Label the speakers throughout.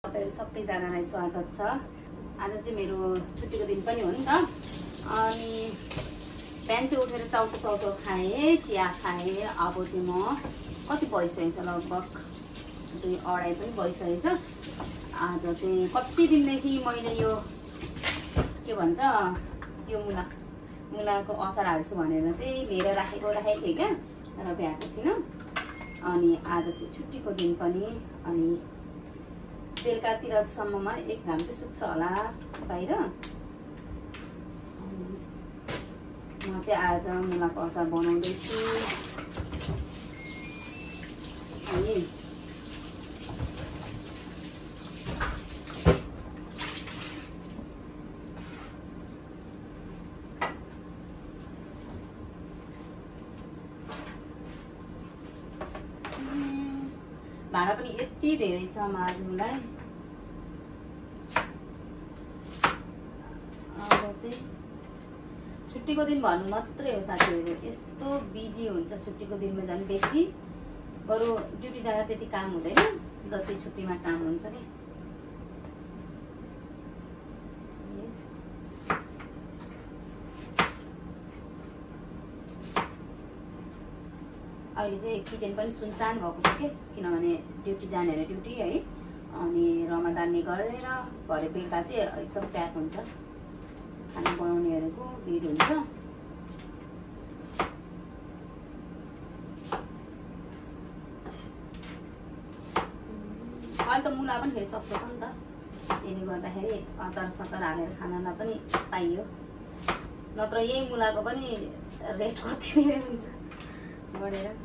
Speaker 1: तपाईहरु सबैजनालाई स्वागत छ। आज चाहिँ मेरो छुट्टीको दिन पनि हो नि त। अनि बिहान चाहिँ उठेर चाउटो खाएँ, चिया खाएँ। अब चाहिँ म कति भइसकेको छ, लगभग 2-2.5 पनि भइसकेको छ। आज चाहिँ कति दिनदेखि मैले यो के भन्छ यो मुलाको अचार हाल्छु भनेर चाहिँ लिएर राखेको थिएँ क्या, तर भ्याएको थिइनँ। अनि आज चाहिँ छुट्टीको दिन पनि, अनि बेलुकातिरसम्ममा एक घाम चाहिँ सुक्छ होला बाहिर। म चाहिँ आज मुलाको अचार बनाउँदैछु। अनि भाँडा पनि यति धेरै छ माझ्नुलाई। अब चाहिँ छुट्टीको दिन भन्नु मात्रै हो साथीहरू, यस्तो बिजी हुन्छ छुट्टीको दिनमा झन् बेसी। बरु ड्युटी जाँदा त्यति काम हुँदैन जति छुट्टीमा काम हुन्छ नि। अहिले चाहिँ किचन पनि सुनसान भएको छ के, किनभने ड्युटी जानेर ड्युटी है, अनि रमादानी गरेर भरे बेलुका चाहिँ एकदम प्याक हुन्छ। खाना बनाउनेहरूको भिड हुन्छ। अहिले त मुला पनि फेरि सस्तो छ नि त, त्यसले गर्दाखेरि अचार हालेर खानालाई पनि पाइयो। नत्र यही मुलाको पनि रेट कति धेरै हुन्छ बढेर।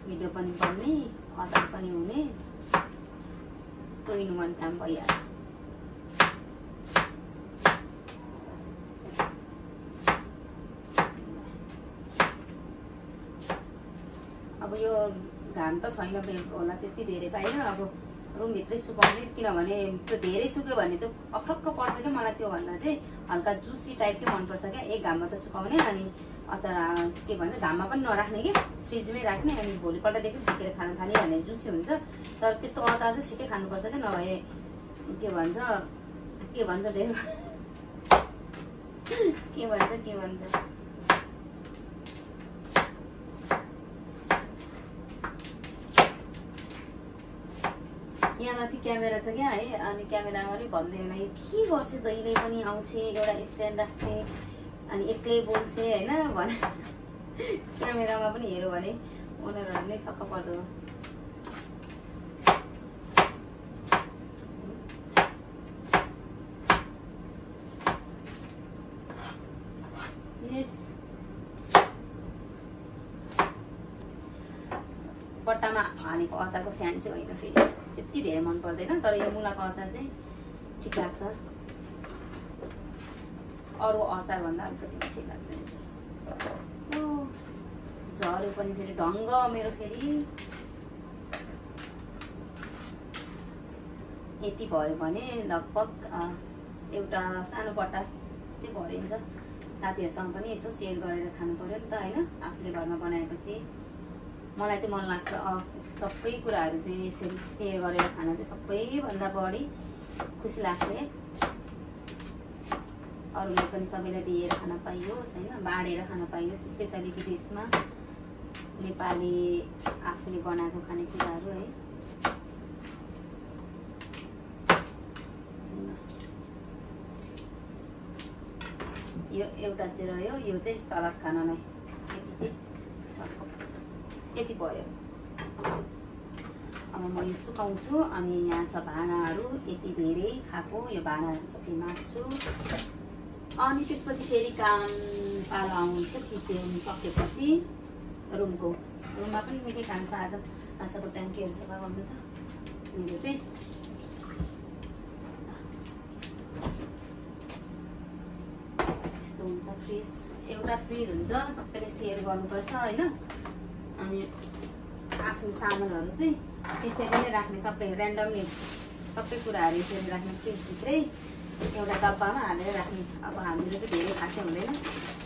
Speaker 1: भिडियो पनि बन्ने, अचार पनि हुने, 2 in 1 काम भइहाल्यो। अब यो घाम त छैन होला त्यति धेरै बाहिर, अब रुमभित्रै सुकाउने, किनभने त्यो धेरै सुक्यो भने त्यो अख्रक्क पर्छ क्या। मलाई त्योभन्दा चाहिँ हल्का जुसी टाइपकै मनपर्छ क्या। एक घाममा त सुकाउने, अनि अचार के भन्छ घाममा पनि नराख्ने कि फ्रिजमै राख्ने, अनि भोलिपल्टदेखि झिकेर खान थाल्ने भने जुसी हुन्छ। तर त्यस्तो अचार चाहिँ छिटै खानुपर्छ क्या, नभए के भन्छ धेरै के भन्छ यहाँ माथि क्यामेरा छ क्या है, अनि क्यामेरामा पनि भन्दै होला यो के गर्छ, जहिले पनि आउँछ एउटा स्ट्यान्ड राख्छ अनि एक्लै बोल्छ होइन भने क्यामेरामा पनि हेऱ्यो भने उनीहरूले सक्क पर्दो। यस पट्टामा हालेको अचारको फ्यान चाहिँ होइन, फेरि त्यति धेरै मन पर्दैन। तर यो मुलाको अचार चाहिँ ठिक लाग्छ, अरू अचार भन्दा अलिकति ठिक लाग्छ। झऱ्यो पनि फेरि ढङ्ग मेरो, फेरि यति भयो भने लगभग एउटा सानो पट्टा चाहिँ भरिन्छ। साथीहरूसँग पनि यसो सेयर गरेर खानु पर्यो नि त होइन। आफूले घरमा बनाएपछि मलाई चाहिँ मन लाग्छ सबै कुराहरू चाहिँ यसरी सेयर गरेर खाना चाहिँ सबैभन्दा बढी खुसी लाग्छ क्या। अरूले पनि सबैलाई दिएर खान पाइयोस् होइन, बाँडेर खान पाइयोस्। स्पेसली विदेशमा नेपाली आफूले बनाएको खानेकुराहरू है। यो एउटा चाहिँ रह्यो, यो चाहिँ सलाद खानलाई यति चाहिँ छ, यति भयो। अब म यो सुकाउँछु। अनि यहाँ छ भाँडाहरू यति धेरै खाएको, यो भाँडाहरू सबै माझ्छु। अनि त्यसपछि फेरि काम पालो आउँछ, किचन सकेपछि रुममा पनि निकै काम छ। आज माछाको ट्याङ्कीहरू सफा गर्नु छ मेरो चाहिँ। यस्तो हुन्छ, फ्रिज एउटा फ्रिज हुन्छ, सबैले सेयर गर्नुपर्छ होइन। अनि आफ्नो सामानहरू चाहिँ त्यसरी नै राख्ने, सबै ऱ्यान्डमली सबै कुराहरू यसरी राख्ने फ्रिजभित्रै एउटा डब्बामा हालेर राख्ने। अब हामीले चाहिँ धेरै खासै हुँदैन,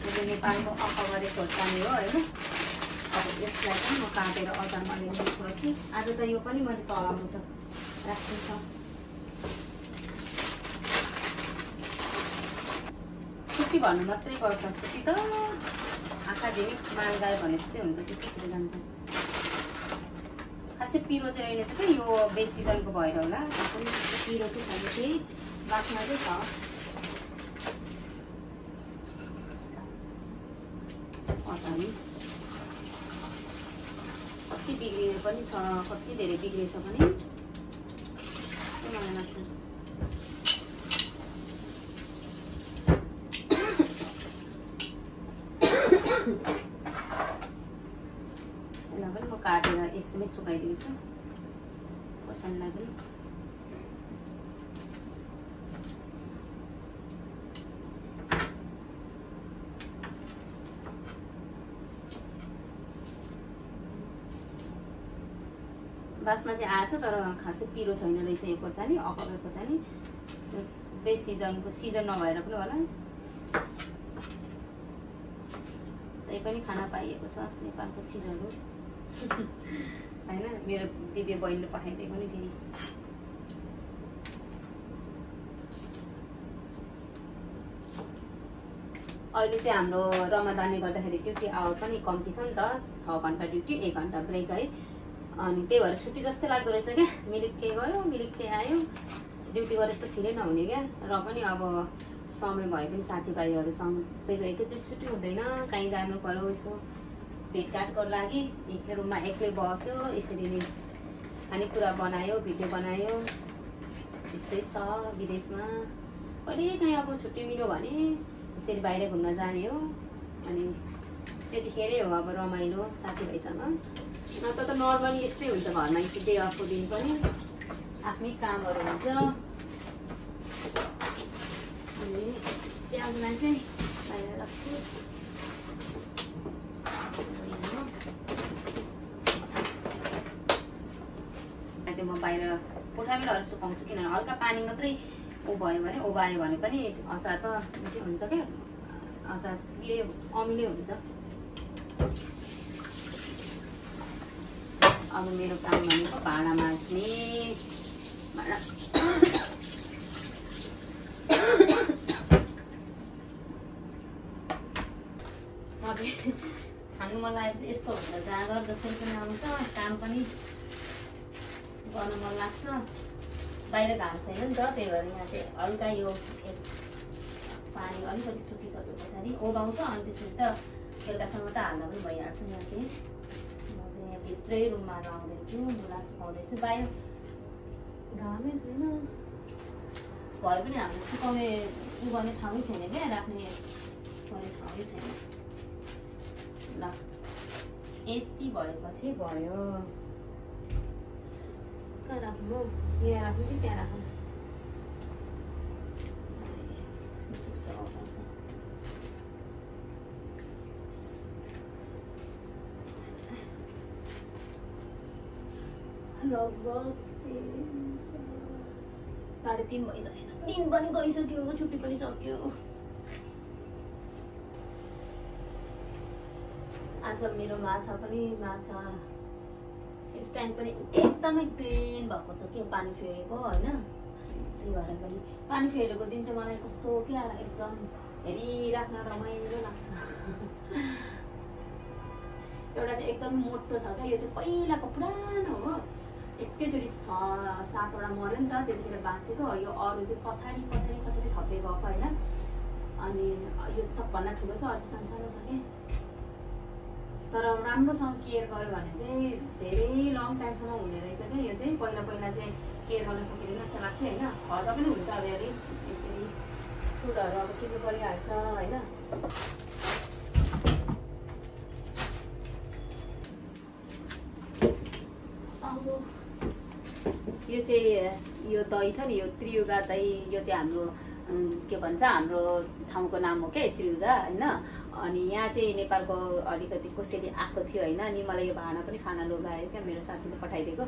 Speaker 1: त्यो नेपालको अक्का गरेको खोर्सानी हो होइन। यसलाई पनि म काटेर अचारमा लिने गर्छु। आज त यो पनि मैले तलाउनु छ राख्नु छ। छुट्टी भन्नु मात्रै पर्छ, छुट्टी त आँखा झिमिक माल गयो भने जस्तै हुन्छ, त्यसरी जान्छ। खासै पिरो चाहिँ अहिले चाहिँ यो बेस सिजनको भएर होला, पिरो चाहिँ छैन, केही बाँच्न चाहिँ छ। अचार कति बिग्रिने पनि छ, कति धेरै बिग्रेछ पनि मलाई लाग्छ। यसलाई पनि म काटेर यसमै सुकाइदिन्छु खोर्सानीलाई पनि। बासमा चाहिँ आएछ तर खासै पिरो छैन रहेछ यो खोर्सानी, अकबर खोर्सानी। बेस सिजनको सिजन नभएर पनि होला, त्यही पनि खाना पाइएको छ नेपालको चिजहरू होइन। मेरो दिदी बहिनीले पठाइदिएको नि फेरि। अहिले चाहिँ हाम्रो रमदानले गर्दाखेरि ड्युटी आवर पनि कम्ती छ नि त, 6 घन्टा ड्युटी 1 घन्टा ब्रेक है। अनि त्यही भएर छुट्टी जस्तै लाग्दो रहेछ क्या। मिलिक्के गयो मिलिक्के आयो, ड्युटी गरे जस्तो फिलै नहुने क्या। र पनि अब समय भए पनि साथीभाइहरूसँगैको एकैचोटि छुट्टी हुँदैन, कहीँ जानु पर्यो यसो भेटघाटको लागि। एक्लै रुममा एक्लै बस्यो, यसरी नै खानेकुरा बनायो, भिडियो बनायो, त्यस्तै छ विदेशमा। कहिले काहीँ अब छुट्टी मिल्यो भने यसरी बाहिर घुम्न जाने हो, अनि त्यतिखेरै हो अब रमाइलो साथीभाइसँग। नत्र त नर्मली यस्तै हुन्छ घरमा, डे अफको दिन पनि आफ्नै कामहरू हुन्छ। अनि प्याजलाई चाहिँ बाहिर राख्छु। चाहिँ म बाहिर कोठामै लगेर सुकाउँछु, किनभने हल्का पानी मात्रै भयो भने उभायो भने पनि अचार त मिठै हुन्छ क्या। अचार पिरे अमिलै हुन्छ। अब मेरो काम भनेको भाँडा माझ्ने। भाँडा खानु मन लागेपछि यस्तो हुन्छ, जाँगर जसरी पनि आउँछ, काम पनि गर्न मन लाग्छ। बाहिर घाम छैन नि त, त्यही भएर यहाँ चाहिँ हल्का यो पानी अलिकति सुकिसके पछाडि ओबाउँछ, अनि त्यसपछि त बेलुकासम्म त हाल्दा पनि भइहाल्छ। यहाँ चाहिँ म चाहिँ यहाँ भित्रै रुममा लाउँदैछु, मुला सुकाउँदैछु। बाहिर घामै छैन, भए पनि हाम्रो सुकाउने गर्ने ठाउँै छैन क्या, राख्ने गर्ने ठाउँै छैन। ल यति भएपछि भयो। कहाँ राख्नु, यहाँ राख्नु कि त्यहाँ राख्नु? सुक्छ पाउँछ। लगभग 3:30 भइसक्यो, दिन पनि गइसक्यो, छुट्टी पनि सक्यो। आज मेरो माछा फिस ट्याङ्क पनि एकदमै क्लिन भएको छ के, पानी फेरेको होइन। त्यही भएर पनि पानी फेरेको दिन चाहिँ मलाई कस्तो क्या एकदम हेरिराख्न रमाइलो लाग्छ। एउटा चाहिँ एकदम मोटो छ क्या, यो चाहिँ पहिलाको पुरानो हो, एकैचोटि 6-7वटा मऱ्यो नि त, त्यतिखेर बाँचेको। यो अरू चाहिँ पछाडि थप्दै गएको होइन। अनि यो सबभन्दा ठुलो छ, अझै सानो छ कि। तर राम्रोसँग केयर गर्यो भने चाहिँ धेरै लङ टाइमसम्म हुने रहेछ क्या। यो चाहिँ पहिला चाहिँ केयर गर्न सकिँदैन जस्तो लाग्थ्यो होइन। खर्च पनि हुन्छ अलिअलि, यसरी फुडहरू अब के परिहाल्छ होइन। यो चाहिँ यो दही छ नि, यो त्रियुगा दही, यो चाहिँ हाम्रो के भन्छ, हाम्रो ठाउँको नाम हो क्या त्रियुगा होइन। अनि यहाँ चाहिँ नेपालको अलिकति कसैले आएको थियो होइन, अनि मलाई यो भाँडा पनि खाना लोभ लागेको क्या, मेरो साथीले पठाइदिएको,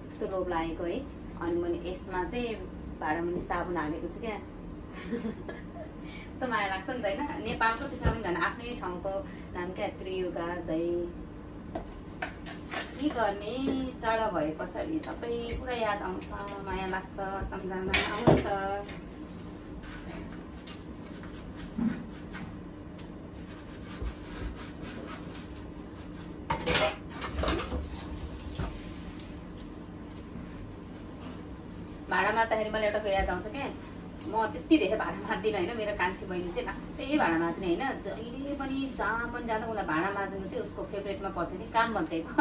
Speaker 1: कस्तो लोभ लागेको है। अनि मैले यसमा चाहिँ भाँडा मुनि साबुन हालेको छु क्या। यस्तो माया लाग्छ नि त होइन। नेपालको त्यसमा पनि झन् आफ्नै ठाउँको नाम क्या, त्रियुगा दही। के गर्ने टाढा भए पछाडि सबै कुरा याद आउँछ, माया लाग्छ, सम्झना आउँछ। भाँडा मात्दाखेरि मलाई एउटा याद आउँछ क्या, म त्यति धेरै भाँडा माझ्दिनँ होइन। मेरो कान्छी बहिनी चाहिँ लास्टै भाँडा माझ्ने होइन, जहिले पनि जहाँ पनि जाँदा उसलाई भाँडा माझ्नु चाहिँ उसको फेभरेटमा पर्थ्यो नि। काम भन्थेको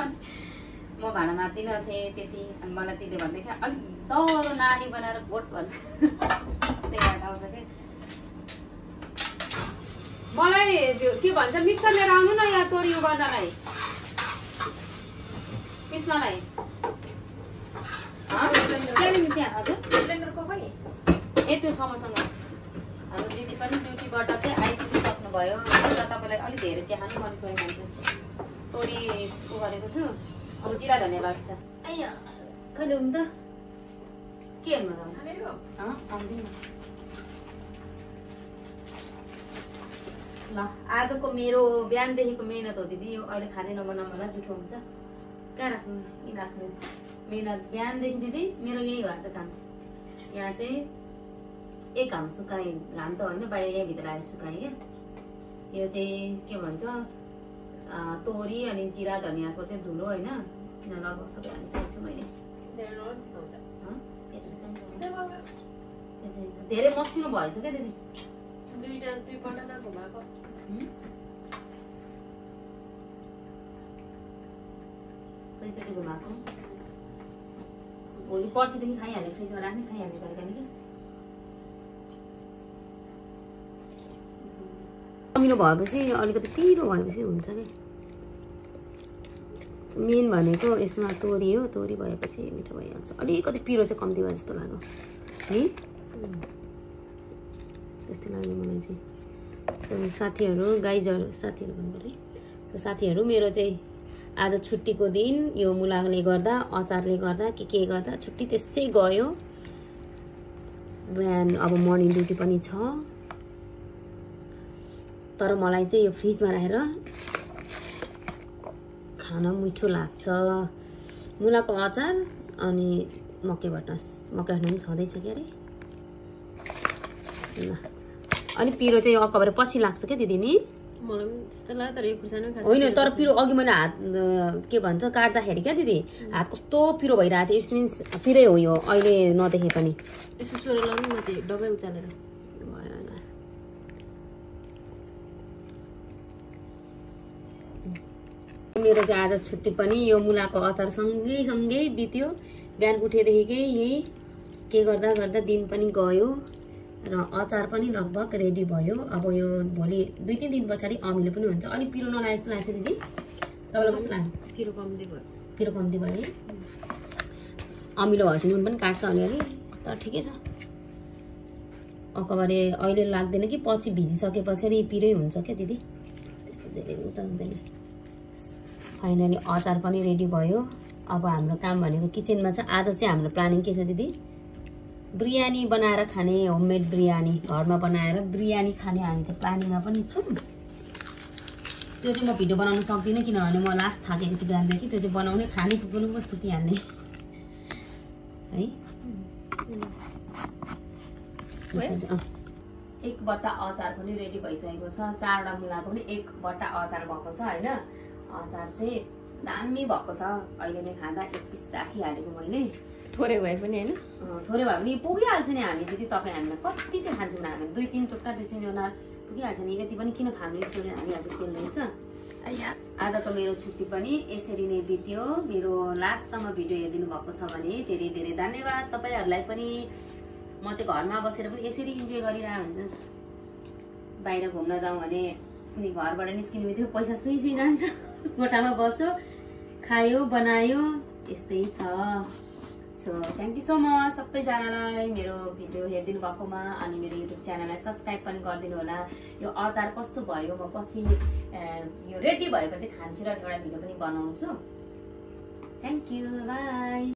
Speaker 1: म भाँडा माझ्दिनँ थिएँ त्यति, अनि मलाई त्यसले भन्दै क्या अलिक त नानी बनाएर भोट भन्दा त्यही याद आउँछ क्या।
Speaker 2: मलाई के भन्छ मिक्सर लिएर आउनु न यहाँ तोरी उ गर्नलाई, पिस्नलाई।
Speaker 1: ए त्यो छ मसँग। हाम्रो दिदी पनि ड्युटीबाट चाहिँ आइपुगिसक्नुभयो र तपाईँलाई अलिक धेरै चिया खानु मन परिरहन्छ। तोरी उ गरेको छु, अब जिरा धनियाँ बाँकी छ। आइया कहिले हुनु त के हेर्नु आउँदैन ल। आजको मेरो बिहानदेखिको मेहनत हो दिदी, यो अहिले खाँदै नबनाउनु होला, जुठो हुन्छ। कहाँ राख्नु यहीँ राख्नु मेहनत बिहानदेखि दिदी मेरो यही हो आज काम। यहाँ चाहिँ एक घाम सुकाएँ, घाम त होइन बाहिर यहीँ भित्र आएर सुकाएँ क्या। यो चाहिँ के भन्छ तोरी अनि जिरा धनियाँको चाहिँ धुलो होइन, लगभग सबै हालिसकेको छु मैले। धेरै मसिनो भएछ क्या दिदी,
Speaker 2: दुईपल्ट न घुमाएको।
Speaker 1: दुईचोटि घुमाएको, भोलि पर्सिदेखि खाइहाल्ने, फ्रिजमा राख्ने खाइहाल्ने तरिका नि। अमिलो भएपछि अलिकति पिरो भएपछि हुन्छ क्या। मेन भनेको यसमा तोरी हो, तोरी भएपछि मिठो भइहाल्छ। अलिकति पिरो चाहिँ कम्ती भयो जस्तो लाग्यो है, त्यस्तै लाग्यो मलाई चाहिँ। सो साथीहरू गाइजहरू साथीहरू भन्नु पऱ्यो। सो साथीहरू मेरो चाहिँ आज छुट्टीको दिन, यो मुलाले गर्दा अचारले गर्दा के गर्दा छुट्टी त्यसै गयो। बिहान अब मर्निङ ड्युटी पनि छ, तर मलाई चाहिँ यो फ्रिजमा राखेर खान मिठो लाग्छ। मुलाको अचार अनि मकै भट्मास, मकै भट्मास पनि छँदैछ के अरे। ल अनि पिरो चाहिँ अकबर पछि लाग्छ क्या दिदी नि,
Speaker 2: मलाई पनि त्यस्तो लाग्यो। तर यो खुर्सानी
Speaker 1: होइन, तर पिरो अघि मैले हात के भन्छ काट्दाखेरि क्या दिदी हात कस्तो पिरो भइरहेको थियो। इट्स मिन्स पिरै हो यो, अहिले नदेखे पनि।
Speaker 2: यसो सोरे लाउनु न, त्यो डबै उचालेर
Speaker 1: भएन। मेरो चाहिँ आज छुट्टी पनि यो मुलाको अचार सँगै बित्यो। बिहान उठेदेखिकै यही के गर्दा गर्दा दिन पनि गयो र अचार पनि लगभग रेडी भयो। अब यो भोलि 2-3 दिन पछाडि अमिलो पनि हुन्छ। अलिक पिरो नलागे जस्तो लाग्छ दिदी, तपाईँलाई कस्तो लाग्यो?
Speaker 2: पिरो कम्ती भयो,
Speaker 1: पिरो कम्ती भयो है। अमिलो भएपछि नुन पनि काट्छ अलिअलि, तर ठिकै छ। अकबरे अहिले लाग्दैन कि पछि भिजिसके पछाडि पिरै हुन्छ क्या दिदी, त्यस्तो धेरै उता हुँदैन। फाइनली अचार पनि रेडी भयो। अब हाम्रो काम भनेको किचनमा छ। आज चाहिँ हाम्रो प्लानिङ के छ दिदी? बिरयानी बनाएर खाने, होममेड बिरयानी घरमा बनाएर बिरयानी खाने हामी चाहिँ प्लानिङमा पनि छौँ। त्यो चाहिँ म भिडियो बनाउन सक्दिनँ किनभने म लास्ट थाकेको छु बिहानदेखि। त्यो चाहिँ बनाउने, खाने, पुग्नु पो सुतिहाल्ने है। एक बट्टा अचार पनि रेडी भइसकेको छ। 4वटा मुलाको पनि एक बट्टा अचार भएको छ होइन। अचार चाहिँ दामी भएको छ। अहिले नै खाँदा एक पिस चाखिहालेको मैले।
Speaker 2: थोरै भए पनि होइन,
Speaker 1: थोरै भए पनि पुगिहाल्छ नि। हामी दिदी तपाईँ हामीलाई कति चाहिँ खान्छौँ न, हामी 2-3 टुक्रा 2-3 जना पुगिहाल्छ नि। यति पनि किन खानु यसरी हामी आज तेल रहेछ। आजको मेरो छुट्टी पनि यसरी नै बित्यो। मेरो लास्टसम्म भिडियो हेरिदिनु भएको छ भने धेरै धेरै धन्यवाद। तपाईँहरूलाई पनि म चाहिँ घरमा बसेर पनि यसरी इन्जोय गरिरहेको हुन्छ। बाहिर घुम्न जाउँ भने अनि घरबाट निस्किने बित्तिकै पैसा सुई जान्छ। कोठामा बस्यो, खायो, बनायो, यस्तै छ। So thank you so much सबैजनालाई मेरो भिडियो हेरिदिनु भएकोमा। अनि मेरो युट्युब च्यानललाई सब्सक्राइब पनि गरिदिनु होला। यो अचार कस्तो भयो म पछि यो रेडी भएपछि खान्छु र एउटा भिडियो पनि बनाउँछु। Thank you, by.